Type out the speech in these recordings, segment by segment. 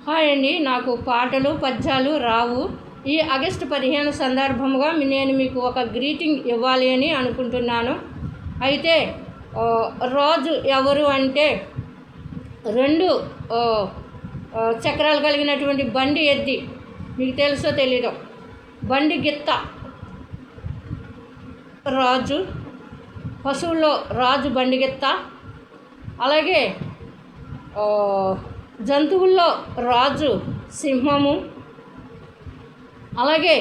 Hi అండి. నాకు పాటలు పద్యాలు రావు. ఈ ఆగస్టు 15 సందర్భంగా నేను మీకు ఒక గ్రీటింగ్ ఇవ్వాలి అని అనుకుంటున్నాను. అయితే రాజు ఎవరు అంటే 2 చక్రాలు కలిగినటువంటి బండి ఎద్ది, మీకు తెలుసో తెలీదో, బండి గిత్త రాజు, పశువుల్లో రాజు బండి గిత్త. అలాగే జంతువుల్లో రాజు సింహము. అలాగే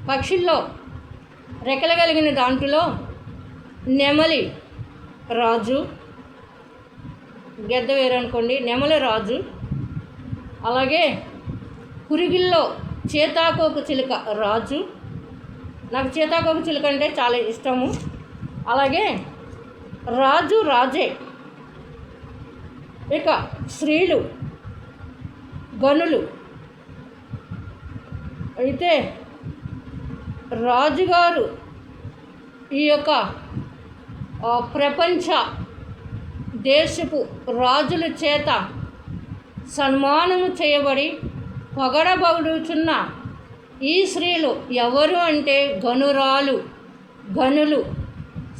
పక్షుల్లో రెక్కలు కలిగిన దాంట్లో నెమలి రాజు, గెద్ద వేరు అనుకోండి, నెమలి రాజు. అలాగే పురుగుల్లో చేతాకోక చిలుక రాజు. నాకు చేతాకోక చిలుక అంటే చాలా ఇష్టము. అలాగే రాజు రాజే. ఇక స్త్రీలు గనులు. అయితే రాజుగారు ఈ యొక్క ప్రపంచ దేశపు రాజుల చేత సన్మానము చేయబడి పొగడబడుచున్న ఈ స్త్రీలు ఎవరు అంటే గనులు.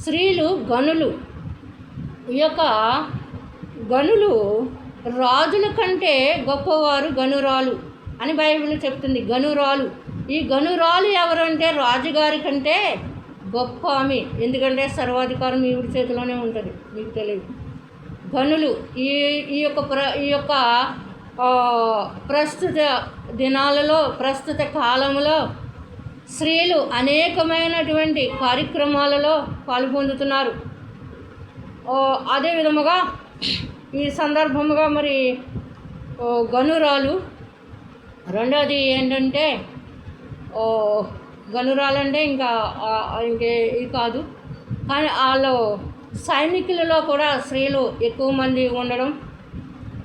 స్త్రీలు గనులు. ఈ యొక్క గనులు రాజుల కంటే గొప్పవారు గనురాలు అని బైబిల్ చెప్తుంది. గనురాలు. ఈ గనురాలు ఎవరంటే రాజుగారి కంటే గొప్ప ఆమె. ఎందుకంటే సర్వాధికారం ఈవిడి చేతిలోనే ఉంటుంది, మీకు తెలియదు. గనులు. ఈ యొక్క ప్రస్తుత దినాలలో, ప్రస్తుత కాలంలో స్త్రీలు అనేకమైనటువంటి కార్యక్రమాలలో పాల్పొందుతున్నారు. అదే విధముగా ఈ సందర్భముగా మరి గనురాలు. రెండవది ఏంటంటే గనురాలంటే ఇంకే ఇది కాదు, కానీ వాళ్ళు సైనికులలో కూడా స్త్రీలు ఎక్కువ మంది ఉండడం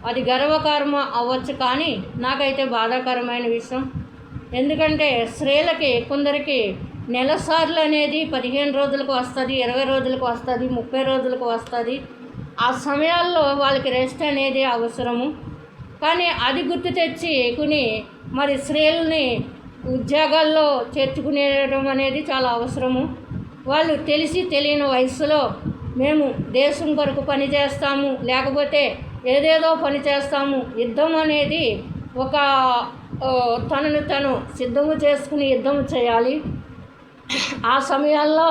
అది గర్వకారం అవ్వచ్చు, కానీ నాకైతే బాధాకరమైన విషయం. ఎందుకంటే స్త్రీలకి కొందరికి నెలసార్లు అనేది 15 రోజులకు వస్తుంది, 20 రోజులకు వస్తుంది, 30 రోజులకు వస్తుంది. ఆ సమయాల్లో వాళ్ళకి రెస్ట్ అనేది అవసరము. కానీ అది గుర్తు తెచ్చుకుని మరి స్త్రీలని ఉద్యోగాల్లో చేర్చుకునేయడం అనేది చాలా అవసరము. వాళ్ళు తెలిసి తెలియని వయసులో మేము దేశం కొరకు పని చేస్తాము, లేకపోతే ఏదేదో పని చేస్తాము, యుద్ధం అనేది ఒక తనను తను సిద్ధము చేసుకుని యుద్ధం చేయాలి. ఆ సమయాల్లో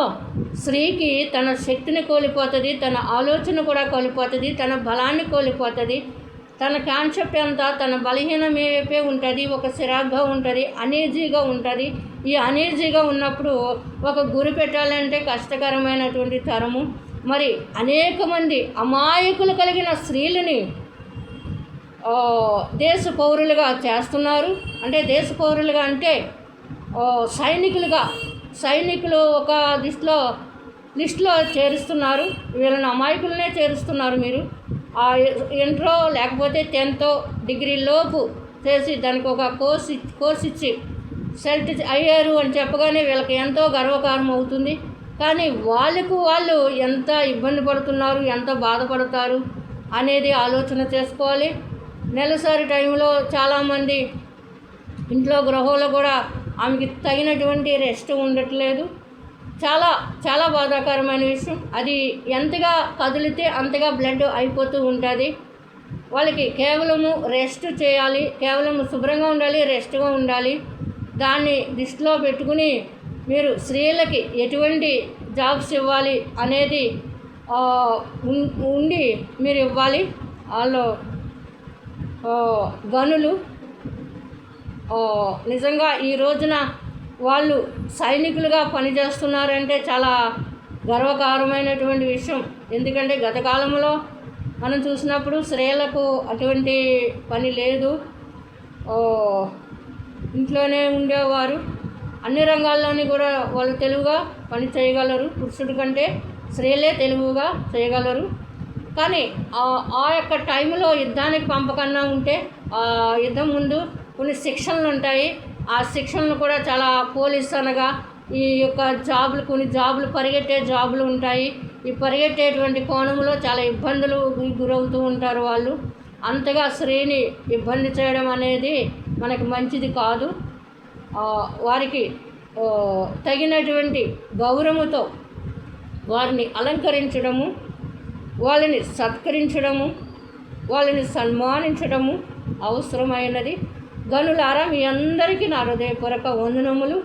స్త్రీకి తన శక్తిని కోల్పోతుంది, తన ఆలోచన కూడా కోల్పోతుంది, తన బలాన్ని కోల్పోతుంది, తన కాన్సెప్ట్ అంతా తన బలహీనమైపే ఉంటుంది, ఒక సిరాగ్గా ఉంటుంది, అనీజీగా ఉంటుంది. ఈ అనీజీగా ఉన్నప్పుడు ఒక గురి పెట్టాలంటే కష్టకరమైనటువంటి తరము. మరి అనేక మంది అమాయకులు కలిగిన స్త్రీలని దేశ పౌరులుగా చేస్తున్నారు. అంటే దేశ పౌరులుగా అంటే సైనికులు ఒక లిస్టులో చేరుస్తున్నారు. వీళ్ళని అమాయకులనే చేరుస్తున్నారు. మీరు ఇంట్రో లేకపోతే 10th డిగ్రీ లోపు చేసి దానికి ఒక కోర్స్ ఇచ్చి సెలెక్ట్ అయ్యారు అని చెప్పగానే వీళ్ళకి ఎంతో గర్వకారం అవుతుంది. కానీ వాళ్ళు ఎంత ఇబ్బంది పడుతున్నారు, ఎంత బాధపడతారు అనేది ఆలోచన చేసుకోవాలి. నెలసరి టైంలో చాలామంది ఇంట్లో గృహంలో కూడా ఆమెకి తగినటువంటి రెస్ట్ ఉండట్లేదు. చాలా చాలా బాధాకరమైన విషయం. అది ఎంతగా కదిలితే అంతగా బ్లడ్ అయిపోతూ ఉంటుంది. వాళ్ళకి కేవలము రెస్ట్ చేయాలి, కేవలము శుభ్రంగా ఉండాలి, రెస్ట్గా ఉండాలి. దాన్ని దృష్టిలో పెట్టుకుని మీరు స్త్రీలకి ఎటువంటి జాబ్స్ ఇవ్వాలి అనేది ఉండి మీరు ఇవ్వాలి. వాళ్ళు గనులు. నిజంగా ఈ రోజున వాళ్ళు సైనికులుగా పనిచేస్తున్నారంటే చాలా గర్వకారమైనటువంటి విషయం. ఎందుకంటే గత కాలంలో మనం చూసినప్పుడు స్త్రీలకు అటువంటి పని లేదు, ఇంట్లోనే ఉండేవారు. అన్ని రంగాల్లోని కూడా వాళ్ళు తెలివిగా పని చేయగలరు. పురుషుడి కంటే స్త్రీలే తెలివిగా చేయగలరు. కానీ ఆ యొక్క టైంలో యుద్ధానికి పంపకన్నా ఉంటే యుద్ధం ముందు కొన్ని శిక్షణలు ఉంటాయి. ఆ శిక్షణలు కూడా చాలా పోలీస్ అనగా ఈ యొక్క కొన్ని జాబులు పరిగెట్టే జాబులు ఉంటాయి. ఈ పరిగెట్టేటువంటి కోణంలో చాలా ఇబ్బందులు గురవుతూ ఉంటారు వాళ్ళు. అంతగా స్త్రీని ఇబ్బంది చేయడం అనేది మనకి మంచిది కాదు. వారికి తగినటువంటి గౌరవముతో వారిని అలంకరించడము, వాళ్ళని సత్కరించడము, వాళ్ళని సన్మానించడము అవసరమైనది. గనులారా, మీ అందరికీ నా హృదయపూర్వక వందనములు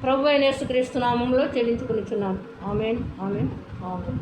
ప్రభువైన యేసుక్రీస్తు నామములో చెల్లించుకొనుచున్నాను. ఆమేన్, ఆమేన్, ఆమేన్.